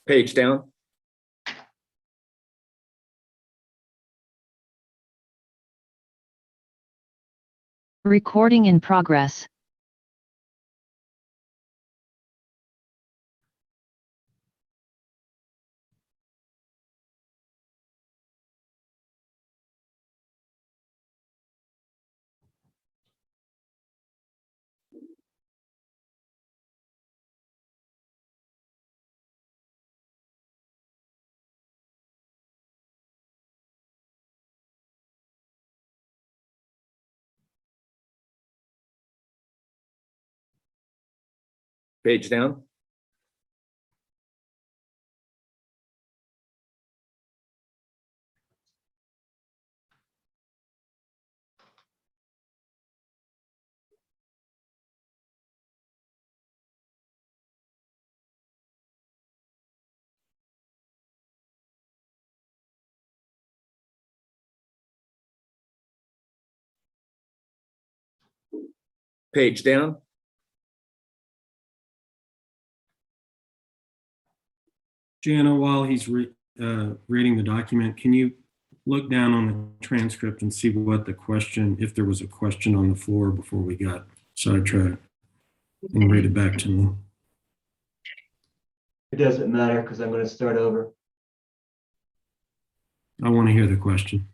Page down. Recording in progress. Page down. Page down. Jana, while he's reading the document, can you look down on the transcript and see what the question, if there was a question on the floor before we got sidetracked, and read it back to me? It doesn't matter because I'm going to start over. I want to hear the question.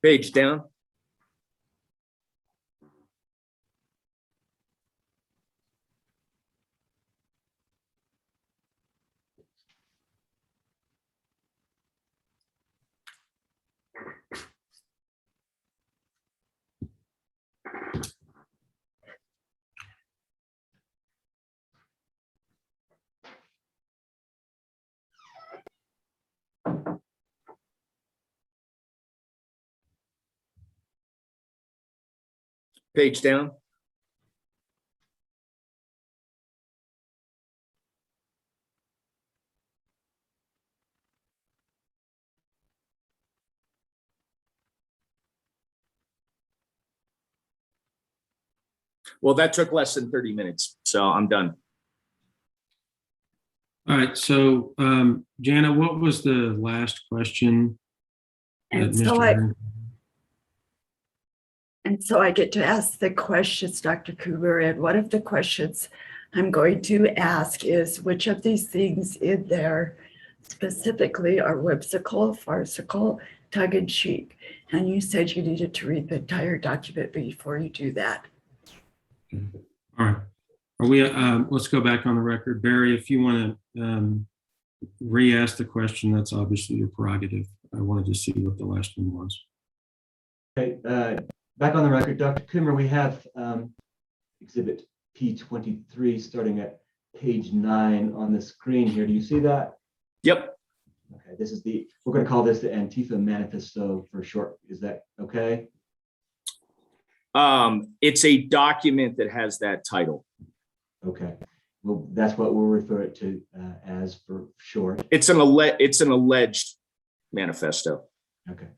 Page down. Page down. Well, that took less than 30 minutes, so I'm done. All right, so Jana, what was the last question? And that so Mr. I Herring- and so I get to ask the questions, Dr. Coomer, and one of the questions I'm going to ask is which of these things in there specifically are whimsical, farcical, tongue-in-cheek? And you said you needed to read the entire document before you do that. All right. Are we, let's go back on the record. Barry, if you want to re-ask the question, that's obviously your prerogative. I wanted to see what the last one was. Okay, back on the record, Dr. Coomer, we have exhibit P23 starting at page 9 on the screen here. Do you see that? Yep. Okay, this is we're going to call this the Antifa Manifesto for short. Is that okay? It's a document that has that title. Okay. Well, that's what we'll refer it to as for short. It's an alleged manifesto. Okay.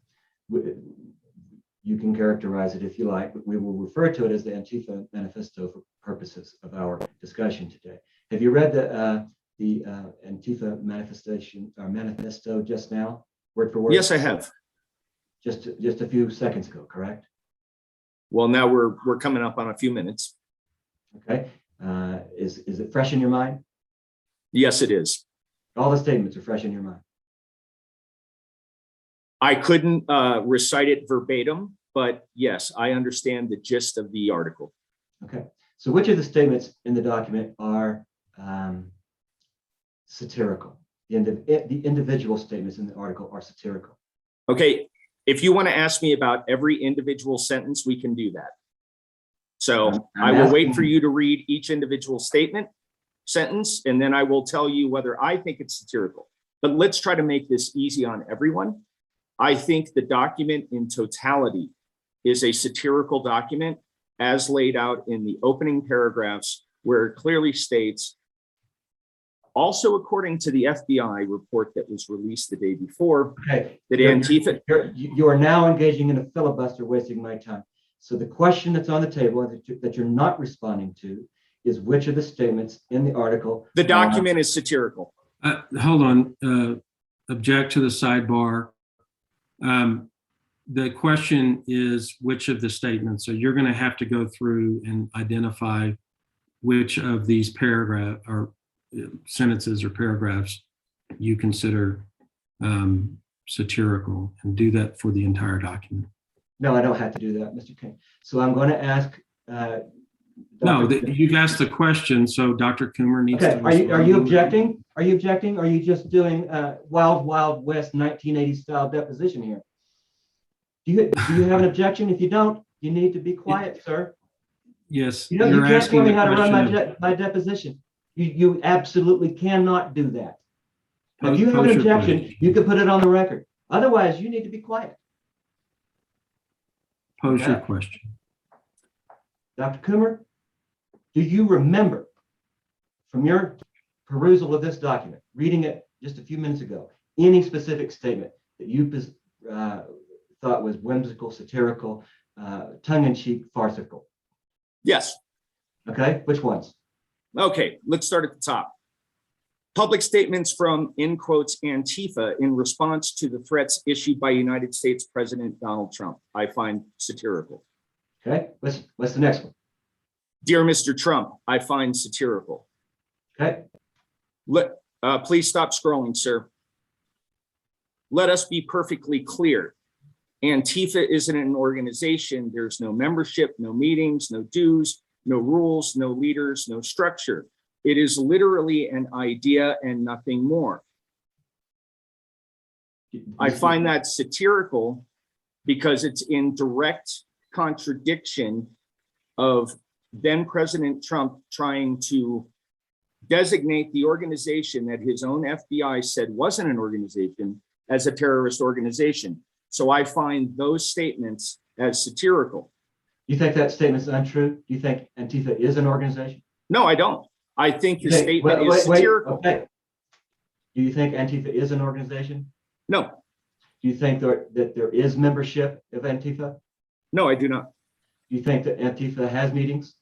You can characterize it if you like, but we will refer to it as the Antifa Manifesto for purposes of our discussion today. Have you read the Antifa manifesto just now, word for word? Yes, I have. Just a few seconds ago, correct? Well, now we're coming up on a few minutes. Okay. Is it fresh in your mind? Yes, it is. All the statements are fresh in your mind. I couldn't recite it verbatim, but yes, I understand the gist of the article. Okay. So which of the statements in the document are satirical? The individual statements in the article are satirical. Okay, if you want to ask me about every individual sentence, we can do that. So I will wait for you to read each individual sentence, and then I will tell you whether I think it's satirical. But let's try to make this easy on everyone. I think the document in totality is a satirical document as laid out in the opening paragraphs, where it clearly states, also according to the FBI report that was released the day before, Okay. that Antifa, You are now engaging in a filibuster, wasting my time. So the question that's on the table that you're not responding to is which of the statements in the article. the document is satirical. Hold on, object to the sidebar. The question is which of the statements, so you're gonna have to go through and identify which of these paragraph or sentences or paragraphs you consider satirical, and do that for the entire document. No, I don't have to do that, Mr. King. So I'm going to ask. No, Dr. you've asked the question, so Dr. Coomer needs Okay, to. are you objecting? Are you objecting? Or are you just doing Wild Wild West 1980 style deposition here? Do you have an objection? If you don't, you need to be quiet, sir. Yes. You know, you can't tell me how to run my deposition. You absolutely cannot do that. Now, if you have an objection, you can put it on the record. Otherwise, you need to be quiet. Pose your question. Dr. Coomer, do you remember from your perusal of this document, reading it just a few minutes ago, any specific statement that you thought was whimsical, satirical, tongue-in-cheek, farcical? Yes. Okay, which ones? Okay, let's start at the top. Public statements from, in quotes, Antifa in response to the threats issued by United States President Donald Trump, I find satirical. Okay, what's the next one? Dear Mr. Trump, I find satirical. Okay, Please stop scrolling, sir. Let us be perfectly clear. Antifa isn't an organization. There's no membership, no meetings, no dues, no rules, no leaders, no structure. It is literally an idea and nothing more. I find that satirical because it's in direct contradiction of then President Trump trying to designate the organization that his own FBI said wasn't an organization as a terrorist organization. So I find those statements as satirical. You think that statement is untrue? Do you think Antifa is an organization? No, I don't. I think the statement is satirical. Okay. Do you think Antifa is an organization? No, Do you think that there is membership of Antifa? no, I do not. Do you think that Antifa has meetings?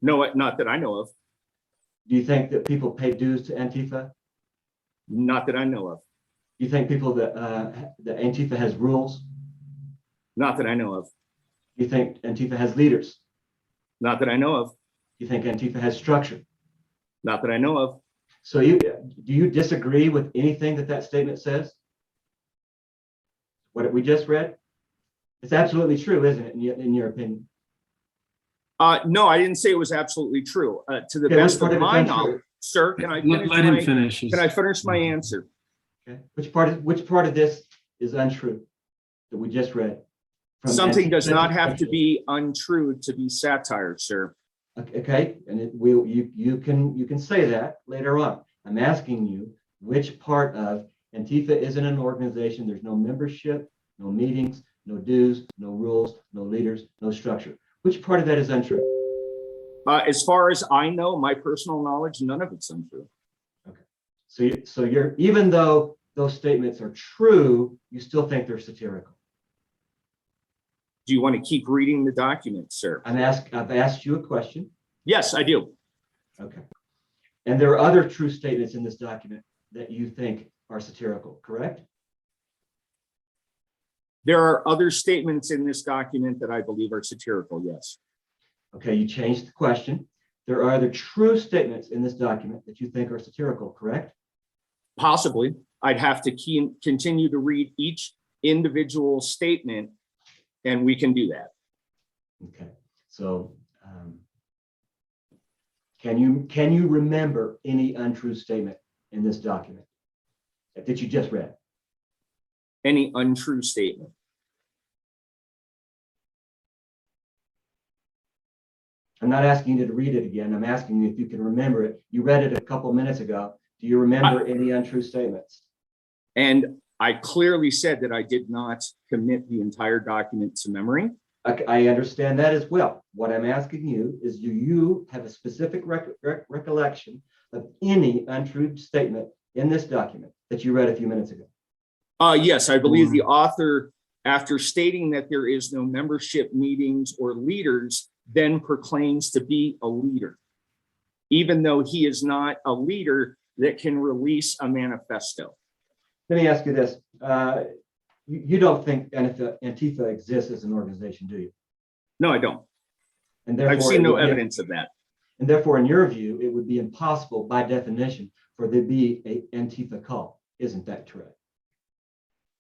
No, not that I know of. Do you think that people pay dues to Antifa? Not that I know of. Do you think people that Antifa has rules? Not that I know of. Do you think Antifa has leaders? Not that I know of. Do you think Antifa has structure? Not that I know of. So do you disagree with anything that statement says? What we just read? It's absolutely true, isn't it, in your opinion? No, I didn't say it was absolutely true. To the Okay, best which of part my of it's knowledge, untrue? sir, can I finish Let him finish. Can I finish my answer? Okay. Which part of this is untrue that we just read? From Something does Antifa not have to perspective? be untrue to be satire, sir. Okay, and you can say that later on. I'm asking you which part of Antifa isn't an organization. There's no membership, no meetings, no dues, no rules, no leaders, no structure. Which part of that is untrue? As far as I know, my personal knowledge, none of it's untrue. Okay, so you're even though those statements are true, you still think they're satirical. Do you want to keep reading the document, sir? I've asked you a question. Yes, I do. Okay. And there are other true statements in this document that you think are satirical, correct? There are other statements in this document that I believe are satirical, yes. Okay, you changed the question. There are other true statements in this document that you think are satirical, correct? Possibly. I'd have to continue to read each individual statement, and we can do that. Okay, so can you remember any untrue statement in this document that you just read? Any untrue statement? I'm not asking you to read it again. I'm asking you if you can remember it. You read it a couple minutes ago. Do you remember any untrue statements? And I clearly said that I did not commit the entire document to memory. I understand that as well. What I'm asking you is, do you have a specific recollection of any untrue statement in this document that you read a few minutes ago? Yes, I believe the author, after stating that there is no membership meetings or leaders, then proclaims to be a leader, even though he is not a leader that can release a manifesto. Let me ask you this. You don't think Antifa exists as an organization, do you? No, I don't. And therefore, I've seen no evidence of that. And therefore, in your view, it would be impossible by definition for there to be an Antifa cult. Isn't that correct?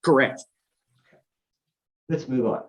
Correct. Let's move on.